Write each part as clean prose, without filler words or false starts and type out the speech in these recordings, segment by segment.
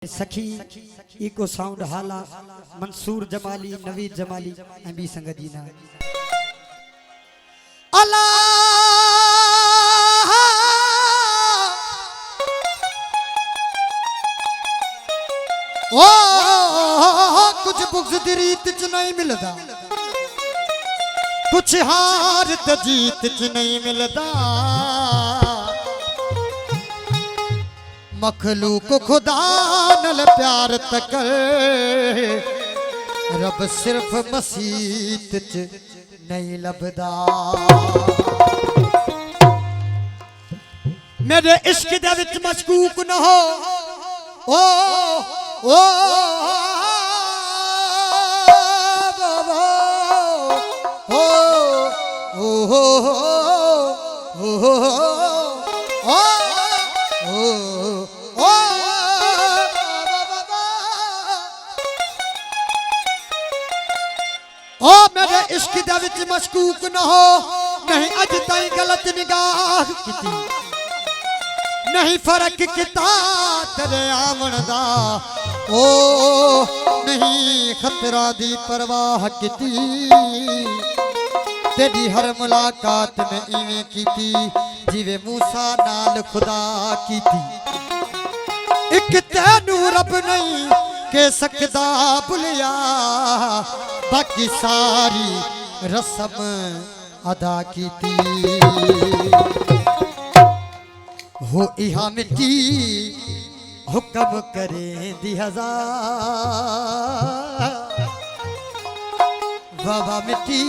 सखी echo sound हाला Mansoor Jamali Naveed Jamali MB संगत जी ना अल्लाह ओ कुछ बुक्स दी रीत च नहीं मिलदा, कुछ हार ते जीत च नहीं मिलदा। मखलूक खुदा नल प्यार तक रब सिर्फ मसीत च नहीं लभदा। मेरे इश्क दे विच मशकूक न हो ओ ओ ओ मेरे इश्क दे विच मशकूक न हो, नहीं अज ताई गलत निगाह कीती, नहीं फर्क किता तेरे आवन दा। ओ नहीं खतरा दी परवाह कीती, तेरी हर मुलाकात में इवें कीती जिवे मूसा नाल खुदा कीती। एक तैनू रब नहीं के सकदा भुलिया, बाकी सारी रस्म अदा कीती। हो इहा मिट्टी हुक्म करे दी हजार, बाबा मिट्टी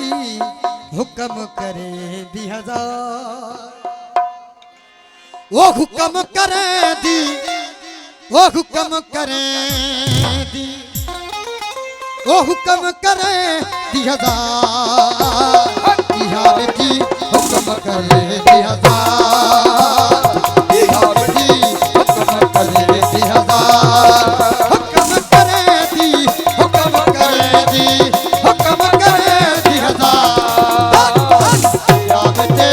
हुक्म करे दी हजार। वो हुक्म करे दी, वो हुक्म करे दी, वो हुक्म करे दी हजार। इहा मिट्टी हुक्म करे दी हजार, इहा मिट्टी हुक्म करे दी हजार। हुक्म करे दी, हुक्म करे दी, हुक्म करे दी हजार। इहा मिट्टी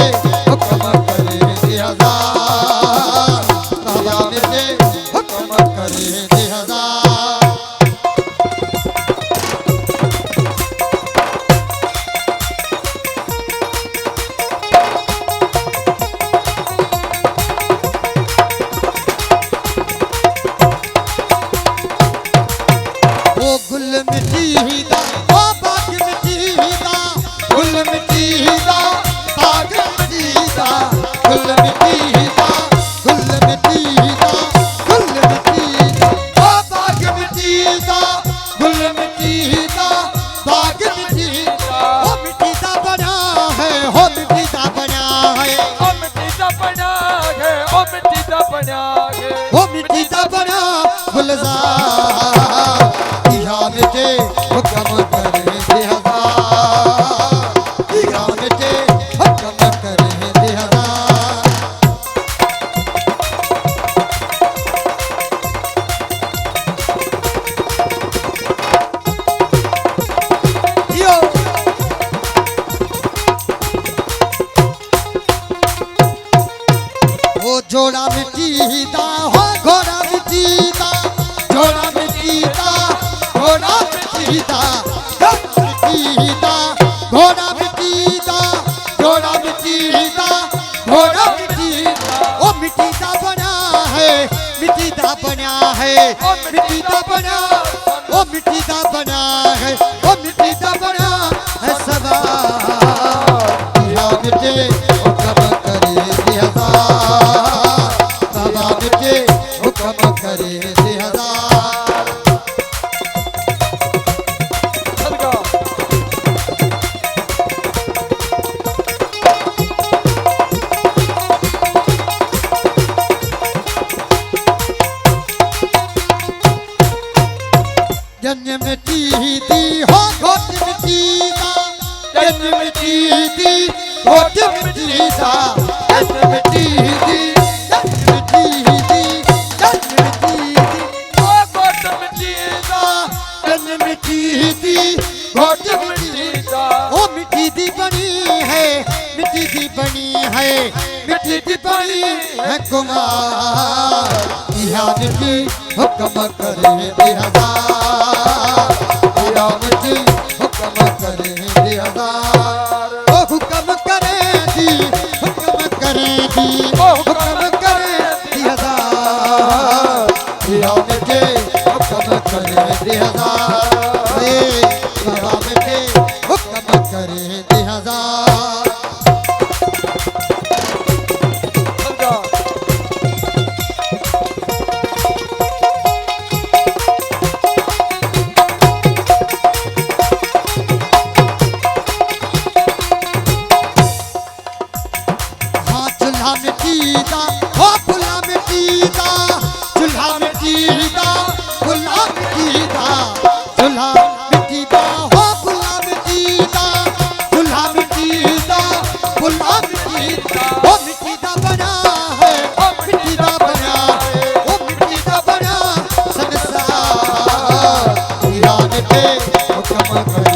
हुक्म करे दी हजार, इहा मिट्टी हुक्म करे दी हजार। गुल मिट्टी दा ओ बाग मिट्टी दा, गुल मिट्टी दा बाग मिट्टी दा, गुल मिट्टी दा, गुल मिट्टी दा, गुल मिट्टी दा ओ बाग मिट्टी दा, गुल मिट्टी दा बाग मिट्टी दा। ओ मिट्टी दा बना है, हो मिट्टी दा बना है, ओ मिट्टी दा बना है, ओ मिट्टी दा बना है, ओ मिट्टी दा बना गुलजार। मिटे हुक्म करे दे हजार, इहा मिटे हुक्म करे दे हजार। यो ओ जोड़ा मिट्टी दा, हो घोड़ा मिट्टी दा, जोड़ा मिट्टी दा, घोड़ा मिट्टी दा, मिट्टी दा, घोड़ा मिट्टी दा, घोड़ा मिट्टी दा, घोड़ा मिट्टी दा। ओ मिट्टी दा बना है, मिट्टी दा बना है, ओ मिट्टी दा बना, ओ मिट्टी दा बना है, ओ मिट्टी दा बना है सवार। इहा मिट्टी हुक्म करे दे हजार, बाबा मिट्टी हुक्म करे दे हजार। जन्म मिट्टी दी हो घोट मिट्टी दा, जन्म मिट्टी दी घोट मिट्टी दा, जन्म मिट्टी दी, जन्म मिट्टी दी, जन्म मिट्टी दी ओ घोट मिट्टी दा, जन्म मिट्टी दी घोट मिट्टी दा। ओ मिट्टी दी बनी है, मिट्टी मिट्टी दी बनी है, मिट्टी दी बनी है कुमार। दिया मिट्टी हुक्म करे बेहजार, दिया मिट्टी हुक्म करे बेहजार। ओ हुक्म करे दी, हुक्म करे दी, हुक्म करे बेहजार। दिया मिट्टी हुक्म करे बेहजार, दिया मिट्टी हुक्म करे बेहजार। चूल्हा मिट्टी दा, हो फुल्ला मिट्टी दा, चूल्हा मिट्टी दा, फुल्ला मिट्टी दा, चूल्हा मिट्टी दा, हो फुल्ला मिट्टी दा, चूल्हा मिट्टी दा, फुल्ला मिट्टी दा। ओ मिट्टी दा बना है, ओ मिट्टी दा बना है, ओ मिट्टी दा बना संसार। दिया मिट्टी हुक्म करे